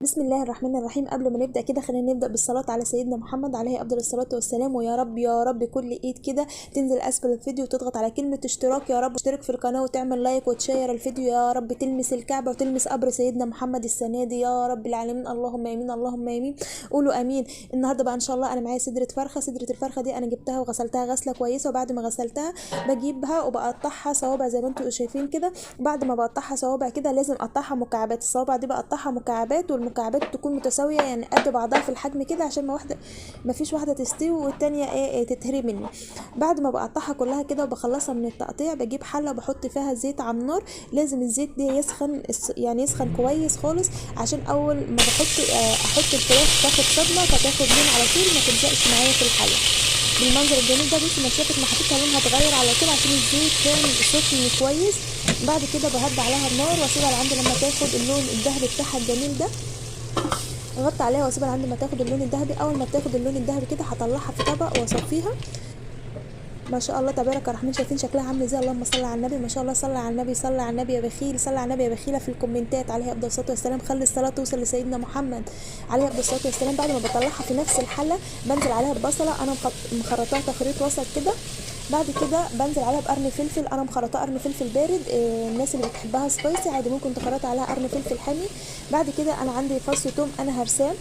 بسم الله الرحمن الرحيم. قبل ما نبدأ كده خلينا نبدأ بالصلاة على سيدنا محمد عليه أفضل الصلاة والسلام. ويا رب يا رب كل ايد كده تنزل اسفل الفيديو وتضغط على كلمة اشتراك، يا رب اشترك في القناة وتعمل لايك وتشير الفيديو، يا رب تلمس الكعبة وتلمس قبر سيدنا محمد السنة دي يا رب العالمين. اللهم امين اللهم امين. قولوا امين. النهارده بقى ان شاء الله انا معايا صدرة فرخة. صدرة الفرخة دي انا جبتها وغسلتها غسلة كويسة، وبعد ما غسلتها بجيبها وبقطعها صوابع زي ما انتم شايفين كده. بعد ما بقطعها صوابع كده لازم اقطعها مكعبات، الصوابع دي بقطعها مكعبات والمكعبات تكون متساويه يعني قد بعضها في الحجم كده، عشان ما فيش واحده تستوي والتانيه تتهري مني. بعد ما بقطعها كلها كده وبخلصها من التقطيع بجيب حله وبحط فيها زيت على النار. لازم الزيت ده يسخن، يعني يسخن كويس خالص، عشان اول ما احط الفراخ تاخد صدمه فتاخد لون على طول، ما تلزقش معايا في الحله بالمنظر الجميل ده. بصي مسافه ما حطيتها لونها اتغير على طول عشان الزيت كان سخن كويس. بعد كده بهدي عليها النار واسيبها لعند لما تاخد اللون الذهبي بتاعها الجميل ده. اغطي عليها واسيبها لعند ما تاخد اللون الذهبي. اول ما بتاخد اللون الذهبي كده هطلعها في طبق واصفيها. ما شاء الله تبارك الرحمن، شايفين شكلها عامل ازاي؟ اللهم صل على النبي. ما شاء الله، صلى على النبي، صلى على النبي يا بخيل، صلى على النبي يا بخيله. في الكومنتات عليه افضل الصلاه والسلام خلي الصلاه توصل لسيدنا محمد عليه افضل الصلاه والسلام. بعد ما بطلعها في نفس الحله بنزل عليها ببصله انا مخرطاها تخريط وسط كده. بعد كده بنزل عليها بقرن فلفل انا مخرطاه قرن فلفل بارد. الناس اللي بتحبها سبايسي عادي ممكن تخرط عليها قرن فلفل حامي. بعد كده انا عندي فص توم انا هرساه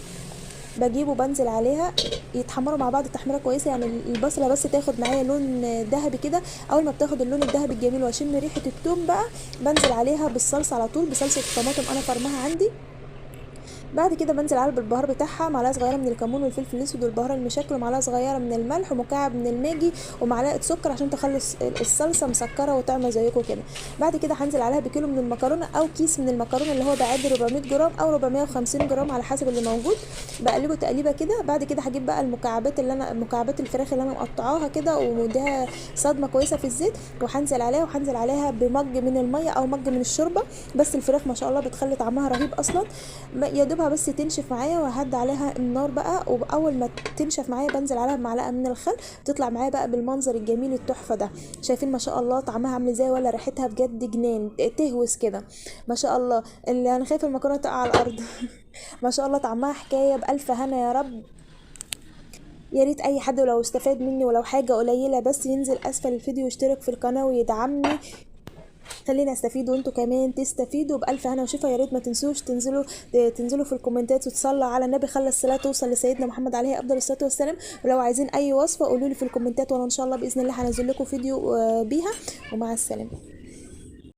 بجيبه بنزل عليها يتحمروا مع بعض تحميره كويسه، يعني البصله بس تاخد معايا لون ذهبي كده. اول ما بتاخد اللون الذهبي الجميل واشم ريحه التوم بقى بنزل عليها بالصلصه على طول، بصلصه الطماطم انا فرمها عندي. بعد كده بنزل عليها بالبهار بتاعها، معلقه صغيره من الكمون والفلفل الاسود والبهار المشكل، ومعلقه صغيره من الملح، ومكعب من الماجي، ومعلقه سكر عشان تخلي الصلصه مسكره وطعمه زيكم كده. بعد كده هنزل عليها بكيلو من المكرونه او كيس من المكرونه اللي هو بعد 400 جرام او 450 جرام على حسب اللي موجود. بقلبه تقليبه كده. بعد كده هجيب بقى مكعبات الفراخ اللي انا مقطعاها كده ومديها صدمه كويسه في الزيت، وهنزل عليها بمج من الميه او مج من الشوربه. بس الفراخ ما شاء الله بتخلي طعمها رهيب اصلا. يا دوبها بس تنشف معايا وهد عليها النار بقى. واول ما تنشف معايا بنزل عليها بمعلقه من الخل، تطلع معايا بقى بالمنظر الجميل التحفه ده. شايفين ما شاء الله طعمها عامل ازاي؟ ولا ريحتها بجد جنان تهوس كده ما شاء الله. اللي انا خايفه المكرونه تقع على الارض. ما شاء الله طعمها حكايه بالف هنا يا رب. يا ريت اي حد لو استفاد مني ولو حاجه قليله بس ينزل اسفل الفيديو يشترك في القناه ويدعمني، خلينا استفيد وانتوا كمان تستفيدوا بالف هنا وشفا. يا ريت ما تنسوش تنزلوا في الكومنتات وتصلوا على النبي، خلى الصلاه توصل لسيدنا محمد عليه افضل الصلاه والسلام. ولو عايزين اي وصفه قولوا لي في الكومنتات وانا ان شاء الله باذن الله هنزل لكم فيديو بيها. ومع السلامه.